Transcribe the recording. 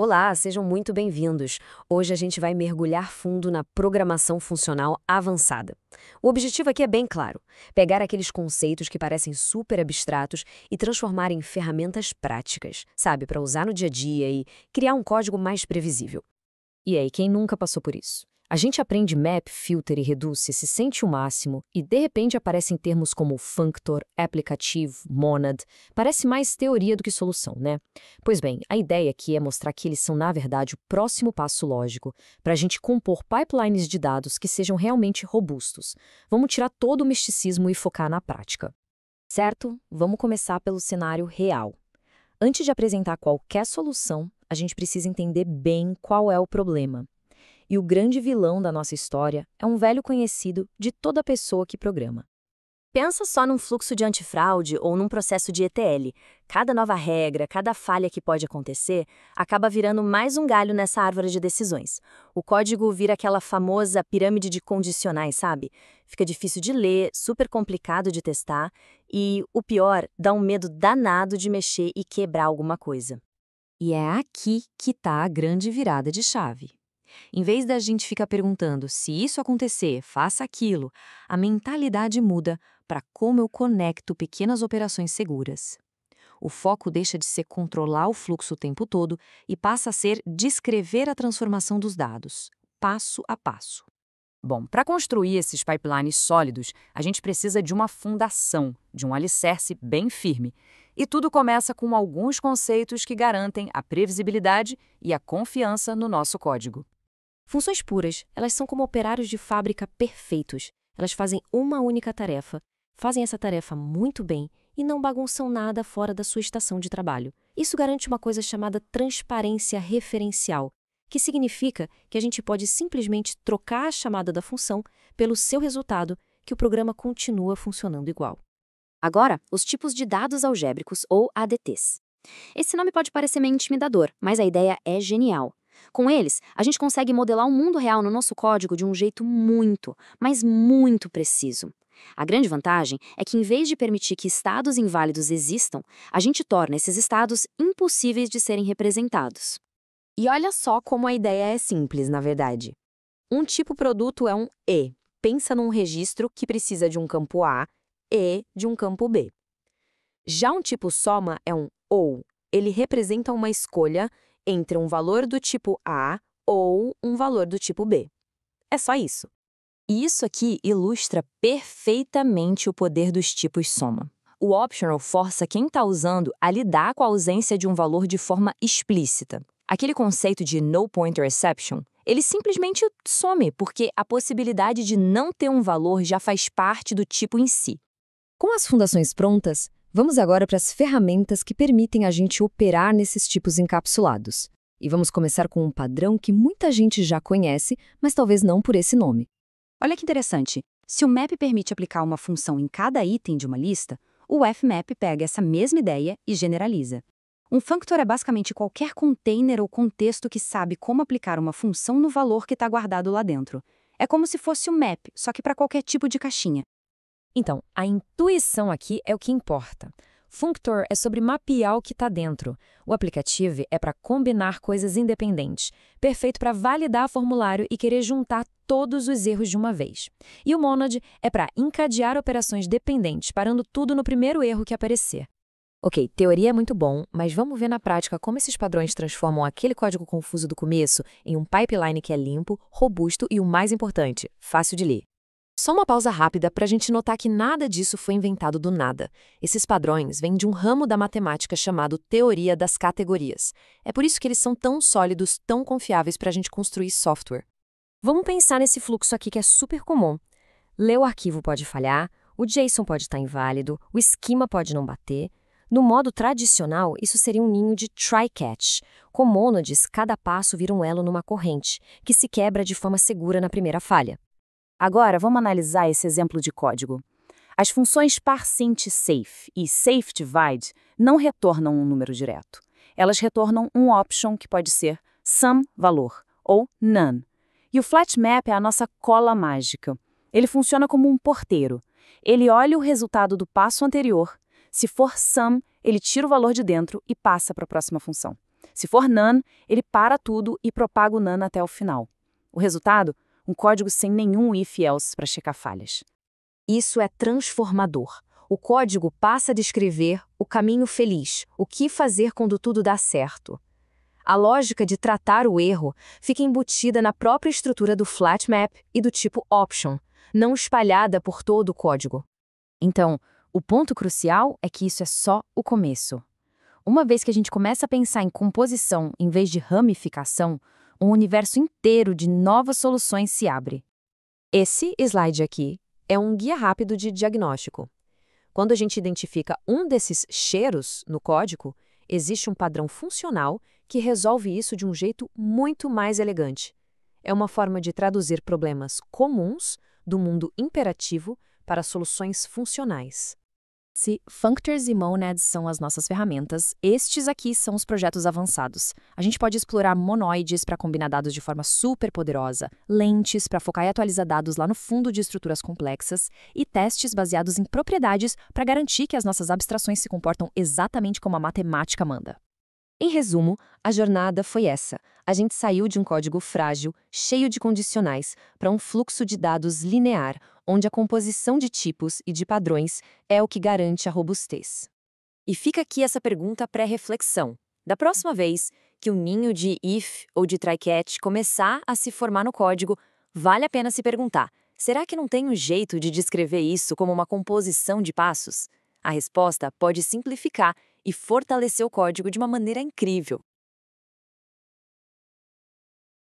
Olá, sejam muito bem-vindos. Hoje a gente vai mergulhar fundo na programação funcional avançada. O objetivo aqui é bem claro: pegar aqueles conceitos que parecem super abstratos e transformar em ferramentas práticas, sabe, para usar no dia a dia e criar um código mais previsível. E aí, quem nunca passou por isso? A gente aprende map, filter e reduce, se sente o máximo e de repente aparecem termos como functor, aplicativo, monad. Parece mais teoria do que solução, né? Pois bem, a ideia aqui é mostrar que eles são, na verdade, o próximo passo lógico para a gente compor pipelines de dados que sejam realmente robustos. Vamos tirar todo o misticismo e focar na prática. Certo? Vamos começar pelo cenário real. Antes de apresentar qualquer solução, a gente precisa entender bem qual é o problema. E o grande vilão da nossa história é um velho conhecido de toda pessoa que programa. Pensa só num fluxo de antifraude ou num processo de ETL. Cada nova regra, cada falha que pode acontecer, acaba virando mais um galho nessa árvore de decisões. O código vira aquela famosa pirâmide de condicionais, sabe? Fica difícil de ler, super complicado de testar e, o pior, dá um medo danado de mexer e quebrar alguma coisa. E é aqui que está a grande virada de chave. Em vez da gente ficar perguntando se isso acontecer, faça aquilo, a mentalidade muda para como eu conecto pequenas operações seguras. O foco deixa de ser controlar o fluxo o tempo todo e passa a ser descrever a transformação dos dados, passo a passo. Bom, para construir esses pipelines sólidos, a gente precisa de uma fundação, de um alicerce bem firme. E tudo começa com alguns conceitos que garantem a previsibilidade e a confiança no nosso código. Funções puras, elas são como operários de fábrica perfeitos. Elas fazem uma única tarefa, fazem essa tarefa muito bem e não bagunçam nada fora da sua estação de trabalho. Isso garante uma coisa chamada transparência referencial, que significa que a gente pode simplesmente trocar a chamada da função pelo seu resultado, que o programa continua funcionando igual. Agora, os tipos de dados algébricos, ou ADTs. Esse nome pode parecer meio intimidador, mas a ideia é genial. Com eles, a gente consegue modelar o mundo real no nosso código de um jeito muito, mas muito preciso. A grande vantagem é que, em vez de permitir que estados inválidos existam, a gente torna esses estados impossíveis de serem representados. E olha só como a ideia é simples, na verdade. Um tipo produto é um E. Pensa num registro que precisa de um campo A e de um campo B. Já um tipo soma é um OU. Ele representa uma escolha entre um valor do tipo A ou um valor do tipo B. É só isso. E isso aqui ilustra perfeitamente o poder dos tipos soma. O optional força quem está usando a lidar com a ausência de um valor de forma explícita. Aquele conceito de no pointer exception, ele simplesmente some, porque a possibilidade de não ter um valor já faz parte do tipo em si. Com as fundações prontas, vamos agora para as ferramentas que permitem a gente operar nesses tipos encapsulados. E vamos começar com um padrão que muita gente já conhece, mas talvez não por esse nome. Olha que interessante. Se o map permite aplicar uma função em cada item de uma lista, o fmap pega essa mesma ideia e generaliza. Um functor é basicamente qualquer container ou contexto que sabe como aplicar uma função no valor que está guardado lá dentro. É como se fosse um map, só que para qualquer tipo de caixinha. Então, a intuição aqui é o que importa. Functor é sobre mapear o que está dentro. O aplicativo é para combinar coisas independentes, perfeito para validar formulário e querer juntar todos os erros de uma vez. E o monad é para encadear operações dependentes, parando tudo no primeiro erro que aparecer. Ok, teoria é muito bom, mas vamos ver na prática como esses padrões transformam aquele código confuso do começo em um pipeline que é limpo, robusto e, o mais importante, fácil de ler. Só uma pausa rápida para a gente notar que nada disso foi inventado do nada. Esses padrões vêm de um ramo da matemática chamado teoria das categorias. É por isso que eles são tão sólidos, tão confiáveis para a gente construir software. Vamos pensar nesse fluxo aqui que é super comum. Ler o arquivo pode falhar, o JSON pode estar inválido, o esquema pode não bater. No modo tradicional, isso seria um ninho de try-catch. Com monads, cada passo vira um elo numa corrente, que se quebra de forma segura na primeira falha. Agora, vamos analisar esse exemplo de código. As funções parseInt_safe e safeDivide não retornam um número direto. Elas retornam um option que pode ser some valor ou none. E o flatMap é a nossa cola mágica. Ele funciona como um porteiro. Ele olha o resultado do passo anterior. Se for some, ele tira o valor de dentro e passa para a próxima função. Se for none, ele para tudo e propaga o none até o final. O resultado? Um código sem nenhum if-else para checar falhas. Isso é transformador. O código passa a descrever o caminho feliz, o que fazer quando tudo dá certo. A lógica de tratar o erro fica embutida na própria estrutura do flat map e do tipo option, não espalhada por todo o código. Então, o ponto crucial é que isso é só o começo. Uma vez que a gente começa a pensar em composição em vez de ramificação, um universo inteiro de novas soluções se abre. Esse slide aqui é um guia rápido de diagnóstico. Quando a gente identifica um desses cheiros no código, existe um padrão funcional que resolve isso de um jeito muito mais elegante. É uma forma de traduzir problemas comuns do mundo imperativo para soluções funcionais. Se functors e monads são as nossas ferramentas, estes aqui são os projetos avançados. A gente pode explorar monoides para combinar dados de forma super poderosa, lentes para focar e atualizar dados lá no fundo de estruturas complexas e testes baseados em propriedades para garantir que as nossas abstrações se comportam exatamente como a matemática manda. Em resumo, a jornada foi essa. A gente saiu de um código frágil, cheio de condicionais, para um fluxo de dados linear, onde a composição de tipos e de padrões é o que garante a robustez. E fica aqui essa pergunta pré-reflexão. Da próxima vez que um ninho de if ou de try-catch começar a se formar no código, vale a pena se perguntar: será que não tem um jeito de descrever isso como uma composição de passos? A resposta pode simplificar e fortalecer o código de uma maneira incrível.